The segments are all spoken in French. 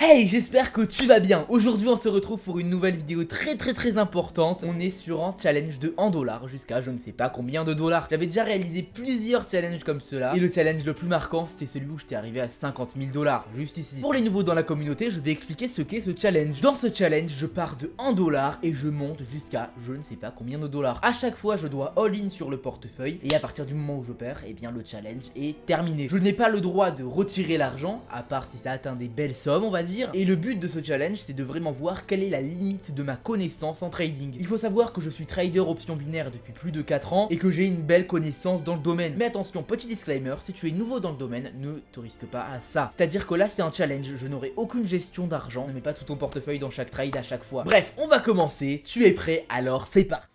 Hey, j'espère que tu vas bien. Aujourd'hui on se retrouve pour une nouvelle vidéo très importante. On est sur un challenge de 1 dollar jusqu'à je ne sais pas combien de dollars. J'avais déjà réalisé plusieurs challenges comme cela, et le challenge le plus marquant c'était celui où j'étais arrivé à 50 000 dollars, juste ici. Pour les nouveaux dans la communauté, je vais expliquer ce qu'est ce challenge. Dans ce challenge, je pars de 1 dollar et je monte jusqu'à je ne sais pas combien de dollars. À chaque fois je dois all-in sur le portefeuille, et à partir du moment où je perds, eh bien le challenge est terminé. Je n'ai pas le droit de retirer l'argent, à part si ça atteint des belles sommes on va dire. Et le but de ce challenge c'est de vraiment voir quelle est la limite de ma connaissance en trading. Il faut savoir que je suis trader option binaire depuis plus de 4 ans et que j'ai une belle connaissance dans le domaine. Mais attention, petit disclaimer, si tu es nouveau dans le domaine, ne te risque pas à ça. C'est à dire que là c'est un challenge, je n'aurai aucune gestion d'argent, ne mets pas tout ton portefeuille dans chaque trade à chaque fois. Bref, on va commencer, tu es prêt, alors c'est parti.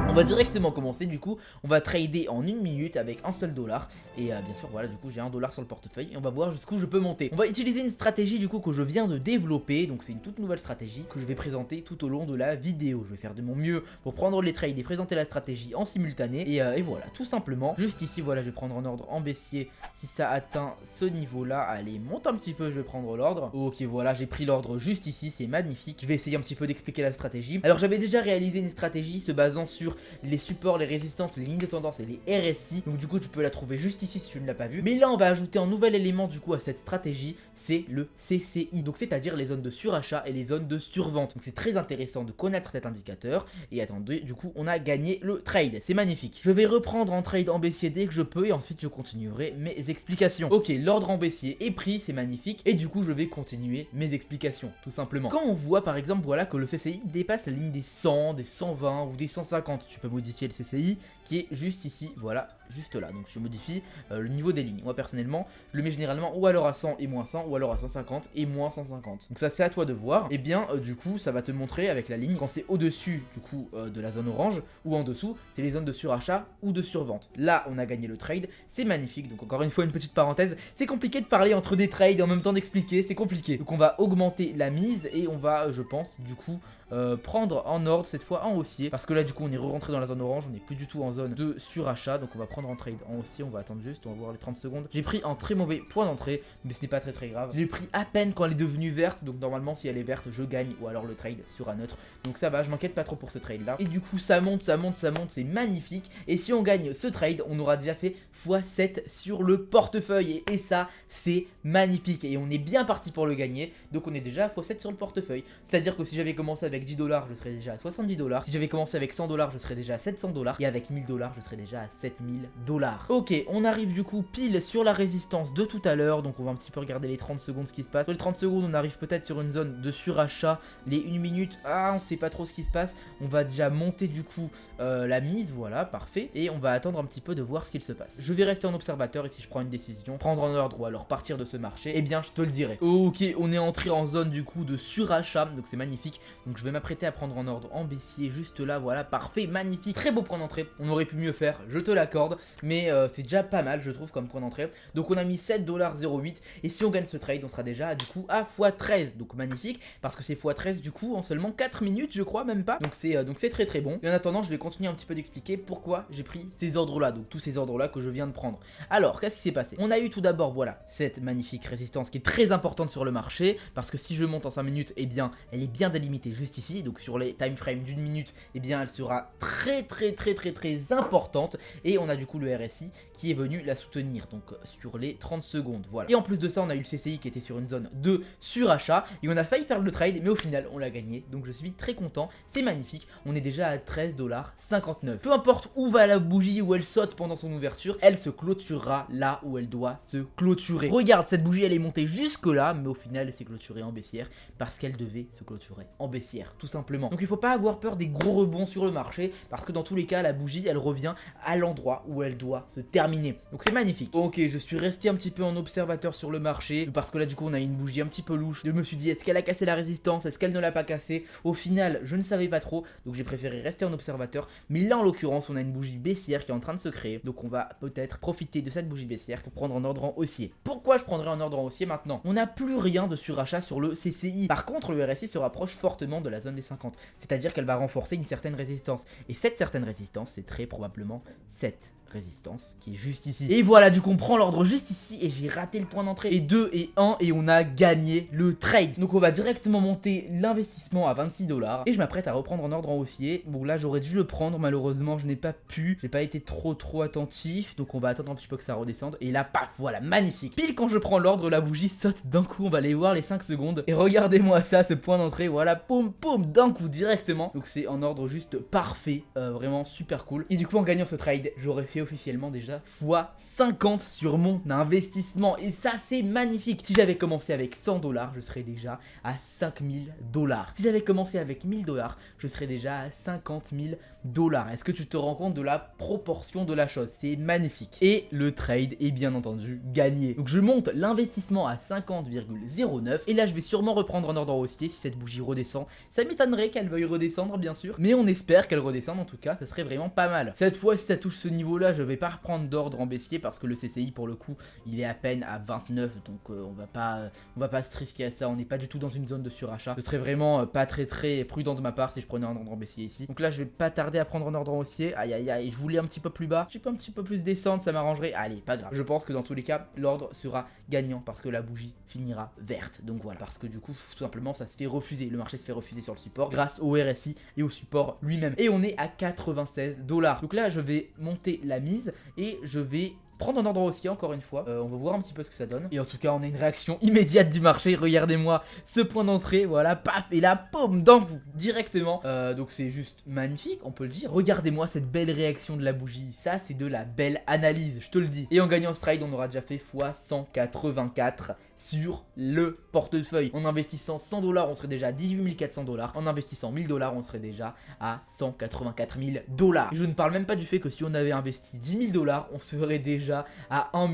On va directement commencer, du coup on va trader en 1 minute avec un seul dollar. Et bien sûr voilà, du coup j'ai 1 dollar sur le portefeuille et on va voir jusqu'où je peux monter. On va utiliser une stratégie du coup que je viens de développer. Donc c'est une toute nouvelle stratégie que je vais présenter tout au long de la vidéo. Je vais faire de mon mieux pour prendre les trades et présenter la stratégie en simultané. Et voilà, tout simplement, juste ici voilà, je vais prendre en ordre en baissier. Si ça atteint ce niveau là, allez monte un petit peu, je vais prendre l'ordre. Ok voilà, j'ai pris l'ordre juste ici, c'est magnifique. Je vais essayer un petit peu d'expliquer la stratégie. Alors j'avais déjà réalisé une stratégie se basant sur les supports, les résistances, les lignes de tendance et les RSI. Donc du coup tu peux la trouver juste ici si tu ne l'as pas vu. Mais là on va ajouter un nouvel élément du coup à cette stratégie, c'est le CCI. Donc c'est-à-dire les zones de surachat et les zones de survente. Donc c'est très intéressant de connaître cet indicateur. Et attendez, du coup on a gagné le trade, c'est magnifique. Je vais reprendre en trade en baissier dès que je peux et ensuite je continuerai mes explications. Ok, l'ordre en baissier est pris, c'est magnifique. Et du coup je vais continuer mes explications, tout simplement. Quand on voit par exemple voilà que le CCI dépasse la ligne des 100, des 120 ou des 150, tu peux modifier le CCI qui est juste ici, voilà, juste là. Donc je modifie le niveau des lignes. Moi personnellement, je le mets généralement ou alors à 100 et moins 100 ou alors à 150 et moins 150. Donc ça c'est à toi de voir. Et bien du coup ça va te montrer avec la ligne quand c'est au-dessus du coup de la zone orange ou en dessous, c'est les zones de surachat ou de survente. Là on a gagné le trade, c'est magnifique. Donc encore une fois une petite parenthèse, c'est compliqué de parler entre des trades et en même temps d'expliquer, c'est compliqué. Donc on va augmenter la mise et on va je pense du coup prendre en ordre cette fois en haussier, parce que là du coup on est rentré dans la zone orange, on n'est plus du tout en zone de surachat, donc on va prendre en trade en haussier. On va attendre juste, on va voir les 30 secondes. J'ai pris un très mauvais point d'entrée, mais ce n'est pas très grave. Je l'ai pris à peine quand elle est devenue verte, donc normalement si elle est verte je gagne, ou alors le trade sera neutre, donc ça va, je m'inquiète pas trop pour ce trade là. Et du coup ça monte, c'est magnifique. Et si on gagne ce trade, on aura déjà fait x7 sur le portefeuille, et ça c'est magnifique, et on est bien parti pour le gagner. Donc on est déjà à x7 sur le portefeuille, c'est à dire que si j'avais commencé avec 10 dollars, je serais déjà à 70 dollars. Si j'avais commencé avec 100 dollars, je serais déjà à 700 dollars. Et avec 1000 dollars, je serais déjà à 7000 dollars. Ok, on arrive du coup pile sur la résistance de tout à l'heure. Donc on va un petit peu regarder les 30 secondes ce qui se passe. Sur les 30 secondes, on arrive peut-être sur une zone de surachat. Les 1 minute, on sait pas trop ce qui se passe. On va déjà monter du coup la mise, voilà, parfait. Et on va attendre un petit peu de voir ce qu'il se passe. Je vais rester en observateur et si je prends une décision, prendre en ordre ou alors partir de ce marché, eh bien je te le dirai. Ok, on est entré en zone du coup de surachat, donc c'est magnifique. Donc je vais m'apprêter à prendre en ordre en baissier juste là, voilà, parfait, magnifique, très beau point d'entrée. On aurait pu mieux faire, je te l'accorde, mais c'est déjà pas mal je trouve comme point d'entrée. Donc on a mis 7,08$ et si on gagne ce trade on sera déjà du coup à x13, donc magnifique, parce que c'est x13 du coup en seulement 4 minutes je crois, même pas. Donc c'est très bon. Et en attendant je vais continuer un petit peu d'expliquer pourquoi j'ai pris ces ordres là, donc tous ces ordres là que je viens de prendre. Alors qu'est-ce qui s'est passé? On a eu tout d'abord voilà cette magnifique résistance qui est très importante sur le marché, parce que si je monte en 5 minutes, eh bien elle est bien délimitée juste ici. Donc sur les time frames d'une minute, eh bien elle sera très importante. Et on a du coup le RSI qui est venu la soutenir, donc sur les 30 secondes, voilà. Et en plus de ça on a eu le CCI qui était sur une zone de surachat et on a failli perdre le trade, mais au final on l'a gagné, donc je suis très content, c'est magnifique. On est déjà à 13,59$. Peu importe où va la bougie, où elle saute pendant son ouverture, elle se clôturera là où elle doit se clôturer. Regarde, cette bougie elle est montée jusque là, mais au final elle s'est clôturée en baissière parce qu'elle devait se clôturer en baissière, tout simplement. Donc il faut pas avoir peur des gros rebonds sur le marché, parce que dans tous les cas la bougie elle revient à l'endroit où elle doit se terminer. Donc c'est magnifique. Ok, je suis resté un petit peu en observateur sur le marché parce que là du coup on a une bougie un petit peu louche. Je me suis dit est-ce qu'elle a cassé la résistance, est-ce qu'elle ne l'a pas cassée. Au final je ne savais pas trop, donc j'ai préféré rester en observateur. Mais là en l'occurrence on a une bougie baissière qui est en train de se créer, donc on va peut-être profiter de cette bougie baissière pour prendre en ordre en haussier. Pourquoi je prendrai en ordre en haussier maintenant? On n'a plus rien de surachat sur le CCI. Par contre le RSI se rapproche fortement de la zone des 50, c'est-à-dire qu'elle va renforcer une certaine résistance. Et cette certaine résistance c'est très probablement cette résistance qui est juste ici. Et voilà, du coup on prend l'ordre juste ici et j'ai raté le point d'entrée. Et 2 et 1 et on a gagné le trade. Donc on va directement monter l'investissement à 26 $ et je m'apprête à reprendre en ordre en haussier. Bon là j'aurais dû le prendre, malheureusement je n'ai pas pu. J'ai pas été trop attentif, donc on va attendre un petit peu que ça redescende. Et là paf, voilà, magnifique. Pile quand je prends l'ordre, la bougie saute d'un coup. On va aller voir les 5 secondes. Et regardez-moi ça, ce point d'entrée, voilà, poum poum, d'un coup directement. Donc c'est en ordre juste parfait, vraiment super cool. Et du coup en gagnant ce trade, j'aurais fait officiellement déjà x50 sur mon investissement. Et ça c'est magnifique. Si j'avais commencé avec 100 $, je serais déjà à 5000 $. Si j'avais commencé avec 1000 $, je serais déjà à 50 000 $. Est-ce que tu te rends compte de la proportion de la chose? C'est magnifique. Et le trade est bien entendu gagné. Donc je monte l'investissement à 50,09 et là je vais sûrement reprendre en ordre haussier si cette bougie redescend. Ça m'étonnerait qu'elle veuille redescendre bien sûr, mais on espère qu'elle redescende. En tout cas ça serait vraiment pas mal. Cette fois si ça touche ce niveau là, je vais pas reprendre d'ordre en baissier parce que le CCI pour le coup il est à peine à 29, donc on va pas se risquer à ça. On n'est pas du tout dans une zone de surachat. Ce serait vraiment pas très prudent de ma part si je prenais un ordre en baissier ici. Donc là je vais pas tarder à prendre un ordre en haussier. Aïe aïe aïe, je voulais un petit peu plus bas, je peux un petit peu plus descendre, ça m'arrangerait. Allez, pas grave. Je pense que dans tous les cas l'ordre sera gagnant parce que la bougie finira verte. Donc voilà, parce que du coup tout simplement ça se fait refuser, le marché se fait refuser sur le support grâce au RSI et au support lui-même. Et on est à 96 $. Donc là je vais monter la mise et je vais prendre un ordre haussier encore une fois. On va voir un petit peu ce que ça donne. Et en tout cas on a une réaction immédiate du marché. Regardez-moi ce point d'entrée, voilà, paf, et là, poum, dans directement. Donc c'est juste magnifique, on peut le dire. Regardez-moi cette belle réaction de la bougie. Ça c'est de la belle analyse, je te le dis. Et en gagnant ce trade on aura déjà fait x184 sur le portefeuille. En investissant 100 $, on serait déjà à 18 400 $. En investissant 1000 $, on serait déjà à 184 000 $. Et je ne parle même pas du fait que si on avait investi 10 000 $, on serait déjà à 1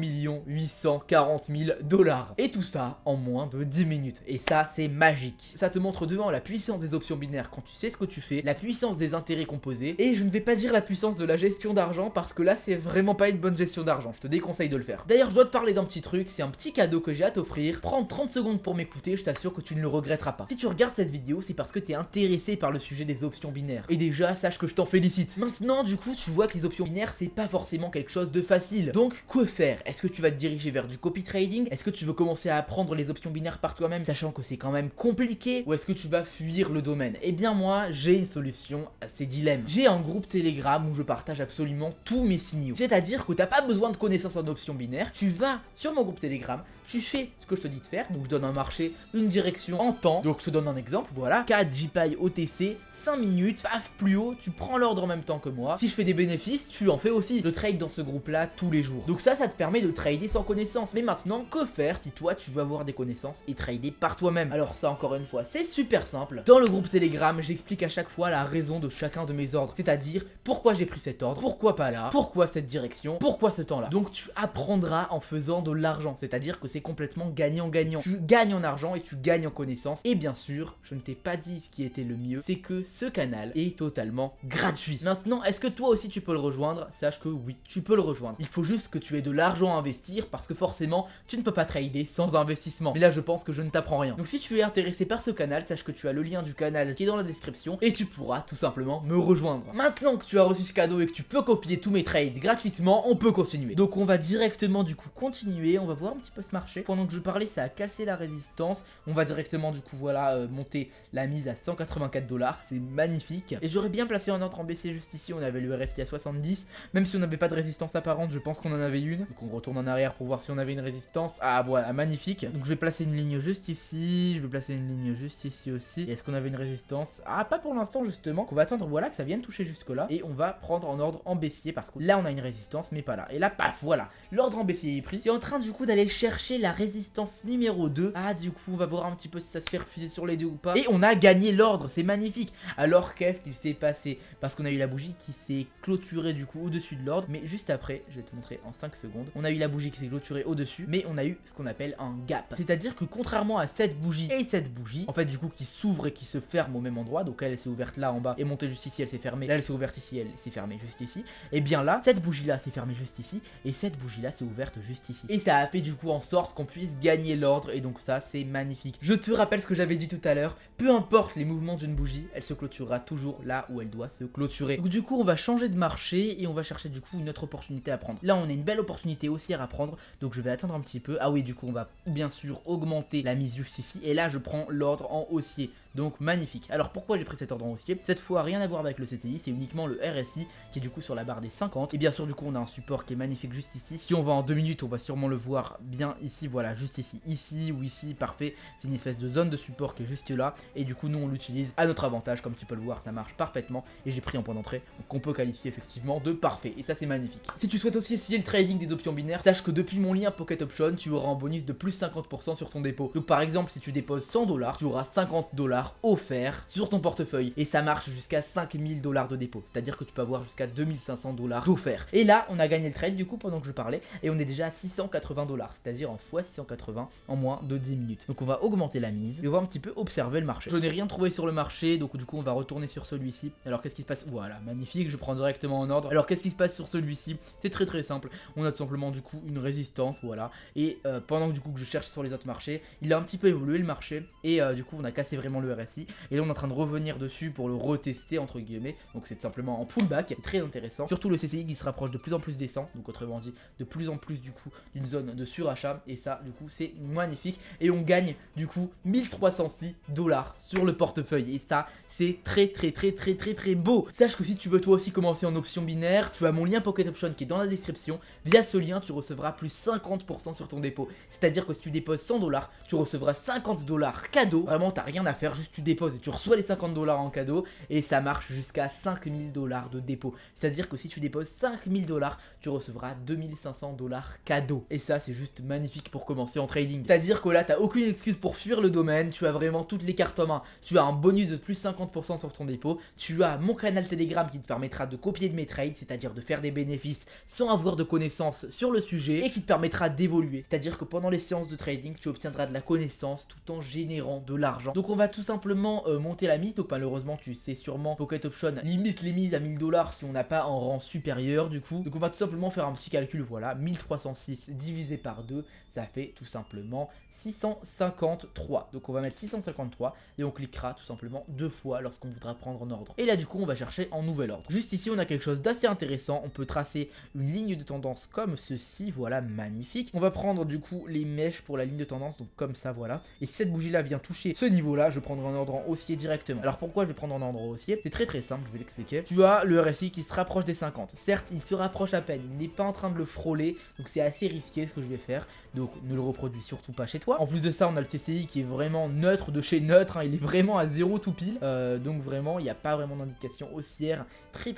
840 000 $. Et tout ça en moins de 10 minutes. Et ça, c'est magique. Ça te montre devant la puissance des options binaires quand tu sais ce que tu fais, la puissance des intérêts composés. Et je ne vais pas dire la puissance de la gestion d'argent parce que là, c'est vraiment pas une bonne gestion d'argent. Je te déconseille de le faire. D'ailleurs, je dois te parler d'un petit truc. C'est un petit cadeau que j'ai à t'offrir. Prends 30 secondes pour m'écouter, je t'assure que tu ne le regretteras pas. Si tu regardes cette vidéo, c'est parce que tu es intéressé par le sujet des options binaires. Et déjà, sache que je t'en félicite. Maintenant, du coup, tu vois que les options binaires, c'est pas forcément quelque chose de facile. Donc, que faire? Est-ce que tu vas te diriger vers du copy trading? Est-ce que tu veux commencer à apprendre les options binaires par toi-même, sachant que c'est quand même compliqué? Ou est-ce que tu vas fuir le domaine? Eh bien, moi, j'ai une solution à ces dilemmes. J'ai un groupe Telegram où je partage absolument tous mes signaux. C'est-à-dire que t'as pas besoin de connaissances en options binaires. Tu vas sur mon groupe Telegram, tu fais ce que je te dis de faire, donc je donne un marché, une direction en temps, donc je te donne un exemple, voilà, 4 JPY OTC, 5 minutes, paf, plus haut, tu prends l'ordre en même temps que moi. Si je fais des bénéfices, tu en fais aussi. Je trade dans ce groupe là tous les jours. Donc ça te permet de trader sans connaissance. Mais maintenant, que faire si toi tu veux avoir des connaissances et trader par toi-même? Alors ça, encore une fois, c'est super simple. Dans le groupe Telegram, j'explique à chaque fois la raison de chacun de mes ordres, c'est-à-dire pourquoi j'ai pris cet ordre, pourquoi pas là, pourquoi cette direction, pourquoi ce temps là. Donc tu apprendras en faisant de l'argent, c'est-à-dire que c'est complètement gagnant-gagnant. Tu gagnes en argent et tu gagnes en connaissance. Et bien sûr, je ne t'ai pas dit ce qui était le mieux, c'est que ce canal est totalement gratuit. Maintenant, est-ce que toi aussi tu peux le rejoindre? Sache que oui, tu peux le rejoindre. Il faut juste que tu aies de l'argent à investir parce que forcément, tu ne peux pas trader sans investissement. Mais là, je pense que je ne t'apprends rien. Donc si tu es intéressé par ce canal, sache que tu as le lien du canal qui est dans la description et tu pourras tout simplement me rejoindre. Maintenant que tu as reçu ce cadeau et que tu peux copier tous mes trades gratuitement, on peut continuer. Donc on va directement du coup continuer. On va voir un petit peu ce marché. Pendant que je parlais, ça a cassé la résistance. On va directement du coup voilà monter la mise à 184 $. C'est magnifique. Et j'aurais bien placé un ordre en baissier juste ici. On avait le RSI à 70. Même si on n'avait pas de résistance apparente, je pense qu'on en avait une. Donc on retourne en arrière pour voir si on avait une résistance. Ah voilà, magnifique. Donc je vais placer une ligne juste ici. Je vais placer une ligne juste ici aussi. Et est-ce qu'on avait une résistance? Ah, pas pour l'instant justement. Donc on va attendre voilà que ça vienne toucher jusque là. Et on va prendre en ordre en baissier parce que là on a une résistance mais pas là. Et là paf, voilà. L'ordre en baissier est pris. C'est en train du coup d'aller chercher la résistance résistance numéro 2. Ah, du coup, on va voir un petit peu si ça se fait refuser sur les deux ou pas. Et on a gagné l'ordre, c'est magnifique. Alors, qu'est-ce qu'il s'est passé? Parce qu'on a eu la bougie qui s'est clôturée du coup au-dessus de l'ordre. Mais juste après, je vais te montrer en 5 secondes. On a eu la bougie qui s'est clôturée au-dessus, mais on a eu ce qu'on appelle un gap. C'est-à-dire que contrairement à cette bougie et cette bougie, en fait, du coup, qui s'ouvre et qui se ferme au même endroit, donc elle s'est ouverte là en bas et montée juste ici, elle s'est fermée. Là, elle s'est ouverte ici, elle s'est fermée juste ici. Et bien là, cette bougie-là s'est fermée juste ici, et cette bougie-là s'est ouverte juste ici. Et ça a fait du coup en sorte qu'on puisse gagner l'ordre, et donc ça, c'est magnifique. Je te rappelle ce que j'avais dit tout à l'heure, peu importe les mouvements d'une bougie, elle se clôturera toujours là où elle doit se clôturer. Donc du coup, on va changer de marché, et on va chercher du coup une autre opportunité à prendre. Là, on a une belle opportunité haussière à prendre, donc je vais attendre un petit peu. Ah oui, du coup, on va bien sûr augmenter la mise juste ici, et là, je prends l'ordre en haussier. Donc magnifique. Alors pourquoi j'ai pris cet ordre en haussier? Cette fois rien à voir avec le CCI, c'est uniquement le RSI qui est du coup sur la barre des 50. Et bien sûr du coup on a un support qui est magnifique juste ici. Si on va en 2 minutes on va sûrement le voir bien ici, voilà, juste ici, ici ou ici, parfait. C'est une espèce de zone de support qui est juste là. Et du coup nous on l'utilise à notre avantage, comme tu peux le voir ça marche parfaitement. Et j'ai pris en point d'entrée, donc on peut qualifier effectivement de parfait. Et ça c'est magnifique. Si tu souhaites aussi essayer le trading des options binaires, sache que depuis mon lien Pocket Option, tu auras un bonus de plus 50% sur ton dépôt. Donc par exemple si tu déposes 100 $, tu auras 50 $ offerts sur ton portefeuille, et ça marche jusqu'à 5000 $ de dépôt, c'est à dire que tu peux avoir jusqu'à 2500 $ d'offert. Et là on a gagné le trade du coup pendant que je parlais, et on est déjà à 680 $, c'est à dire en x 680 en moins de 10 minutes. Donc on va augmenter la mise et on va un petit peu observer le marché. Je n'ai rien trouvé sur le marché, donc du coup on va retourner sur celui-ci. Alors qu'est-ce qui se passe? Voilà, magnifique, je prends directement en ordre. Alors qu'est-ce qui se passe sur celui-ci? C'est très simple, on a tout simplement du coup une résistance, voilà, et pendant que du coup que je cherche sur les autres marchés, il a un petit peu évolué le marché, et du coup on a cassé vraiment le RSI, et là on est en train de revenir dessus pour le retester entre guillemets. Donc c'est simplement en pullback, très intéressant. Surtout le CCI qui se rapproche de plus en plus des 100, donc autrement dit de plus en plus du coup d'une zone de surachat, et ça du coup c'est magnifique. Et on gagne du coup 1306 $ sur le portefeuille, et ça c'est très beau. Sache que si tu veux toi aussi commencer en option binaire, tu as mon lien Pocket Option qui est dans la description. Via ce lien tu recevras plus 50% sur ton dépôt, c'est à dire que si tu déposes 100 $, tu recevras 50 $ cadeau. Vraiment t'as rien à faire, juste tu déposes et tu reçois les 50 $ en cadeau, et ça marche jusqu'à 5000 $ de dépôt. C'est à dire que si tu déposes 5000 $, tu recevras 2500 $ cadeau. Et ça c'est juste magnifique pour commencer en trading. C'est à dire que là t'as aucune excuse pour fuir le domaine, tu as vraiment toutes les cartes en main. Tu as un bonus de plus 50% sur ton dépôt, tu as mon canal Telegram qui te permettra de copier de mes trades, c'est à dire de faire des bénéfices sans avoir de connaissances sur le sujet, et qui te permettra d'évoluer. C'est à dire que pendant les séances de trading tu obtiendras de la connaissance tout en générant de l'argent. Donc on va tout simplement monter la mise. Donc malheureusement tu sais sûrement Pocket Option limite les mises à 1000 $ si on n'a pas en rang supérieur du coup. Donc on va tout simplement faire un petit calcul, voilà, 1306 divisé par 2, ça fait tout simplement 653. Donc on va mettre 653 et on cliquera tout simplement 2 fois lorsqu'on voudra prendre en ordre. Et là du coup on va chercher en nouvel ordre. Juste ici on a quelque chose d'assez intéressant, on peut tracer une ligne de tendance comme ceci, voilà, magnifique. On va prendre du coup les mèches pour la ligne de tendance, donc comme ça, voilà. Et si cette bougie là vient toucher ce niveau là, je prendrai un ordre en haussier directement. Alors pourquoi je vais prendre un ordre en haussier? C'est très simple, je vais l'expliquer. Tu as le RSI qui se rapproche des 50. Certes il se rapproche à peine, il n'est pas en train de le frôler, donc c'est assez risqué ce que je vais faire. Donc ne le reproduis surtout pas chez toi. En plus de ça on a le CCI qui est vraiment neutre de chez neutre, hein, il est vraiment à 0 tout pile. Donc vraiment il n'y a pas vraiment d'indication haussière très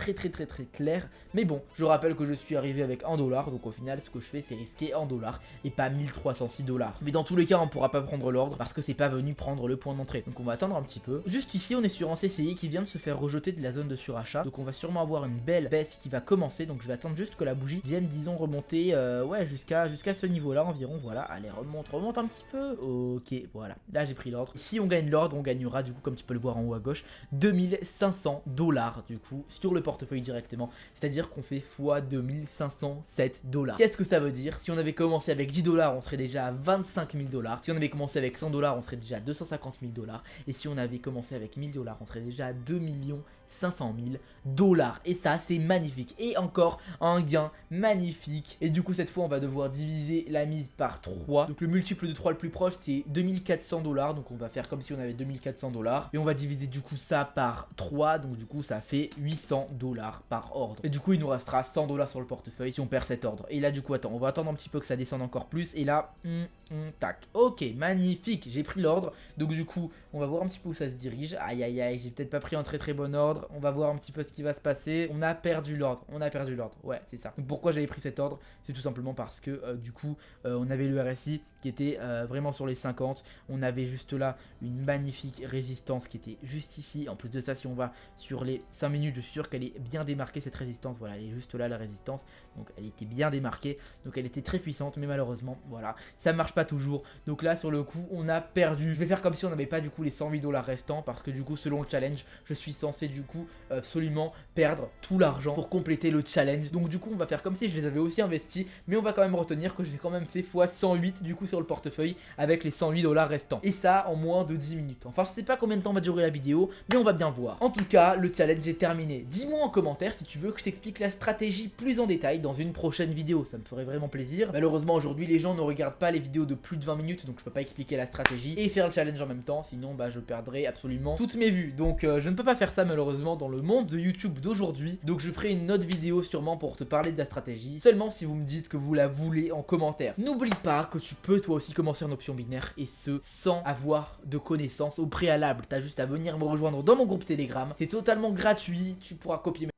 claire. Mais bon, je rappelle que je suis arrivé avec 1 $, donc au final ce que je fais c'est risquer 1 $ et pas 1306 $. Mais dans tous les cas on pourra pas prendre l'ordre parce que c'est pas venu prendre le point d'entrée. Donc on va attendre un petit peu. Juste ici on est sur un CCI qui vient de se faire rejeter de la zone de surachat. Donc on va sûrement avoir une belle baisse qui va commencer. Donc je vais attendre juste que la bougie vienne disons remonter ouais jusqu'à ce niveau là environ. Voilà, allez remonte un petit peu. Ok, voilà, là j'ai pris l'ordre. Si on gagne l'ordre on gagnera du coup comme tu peux le voir en haut à gauche 2500 $ du coup sur le portefeuille directement. C'est à dire qu'on fait x 2507 $. Qu'est-ce que ça veut dire? Si on avait commencé avec 10 $ on serait déjà à 25 000 $. Si on avait commencé avec 100 $ on serait déjà à 250 000 $. Et si on avait commencé avec 1000 $, on serait déjà à 2 500 000 $. Et ça c'est magnifique. Et encore un gain magnifique. Et du coup cette fois on va devoir diviser la mise par 3. Donc le multiple de 3 le plus proche c'est 2400 $. Donc on va faire comme si on avait 2400 $. Et on va diviser du coup ça par 3. Donc du coup ça fait 800 $ par ordre. Et du coup il nous restera 100 $ sur le portefeuille si on perd cet ordre. Et là du coup attends, on va attendre un petit peu que ça descende encore plus. Et là tac, ok, magnifique, j'ai pris l'ordre. Donc du coup on va voir un petit peu où ça se dirige. Aïe aïe aïe, j'ai peut-être pas pris un très bon ordre. On va voir un petit peu ce qui va se passer. On a perdu l'ordre, ouais c'est ça. Donc pourquoi j'avais pris cet ordre? C'est tout simplement parce que du coup on On avait le RSI qui était vraiment sur les 50. On avait juste là une magnifique résistance qui était juste ici. En plus de ça, si on va sur les 5 minutes, je suis sûr qu'elle est bien démarquée cette résistance. Voilà, elle est juste là la résistance. Donc elle était bien démarquée. Donc elle était très puissante, mais malheureusement, voilà, ça marche pas toujours. Donc là, sur le coup, on a perdu. Je vais faire comme si on n'avait pas du coup les 108 $ restants, parce que du coup, selon le challenge, je suis censé du coup absolument perdre tout l'argent pour compléter le challenge. Donc du coup, on va faire comme si je les avais aussi investis, mais on va quand même retenir que j'ai quand même fait x 108 du coup sur le portefeuille avec les 108 $ restants. Et ça en moins de 10 minutes. Enfin, je sais pas combien de temps va durer la vidéo, mais on va bien voir. En tout cas, le challenge est terminé. Dis-moi en commentaire si tu veux que je t'explique la stratégie plus en détail dans une prochaine vidéo. Ça me ferait vraiment plaisir. Malheureusement, aujourd'hui, les gens ne regardent pas les vidéos de plus de 20 minutes, donc je peux pas expliquer la stratégie et faire le challenge en même temps. Sinon, bah, je perdrais absolument toutes mes vues. Donc, je ne peux pas faire ça malheureusement dans le monde de YouTube d'aujourd'hui. Donc, je ferai une autre vidéo sûrement pour te parler de la stratégie. Seulement si vous me dites que vous la voulez en commentaire. N'oublie pas que tu peux toi aussi commencer en option binaire et ce sans avoir de connaissances au préalable. T'as juste à venir me rejoindre dans mon groupe Telegram. C'est totalement gratuit. Tu pourras copier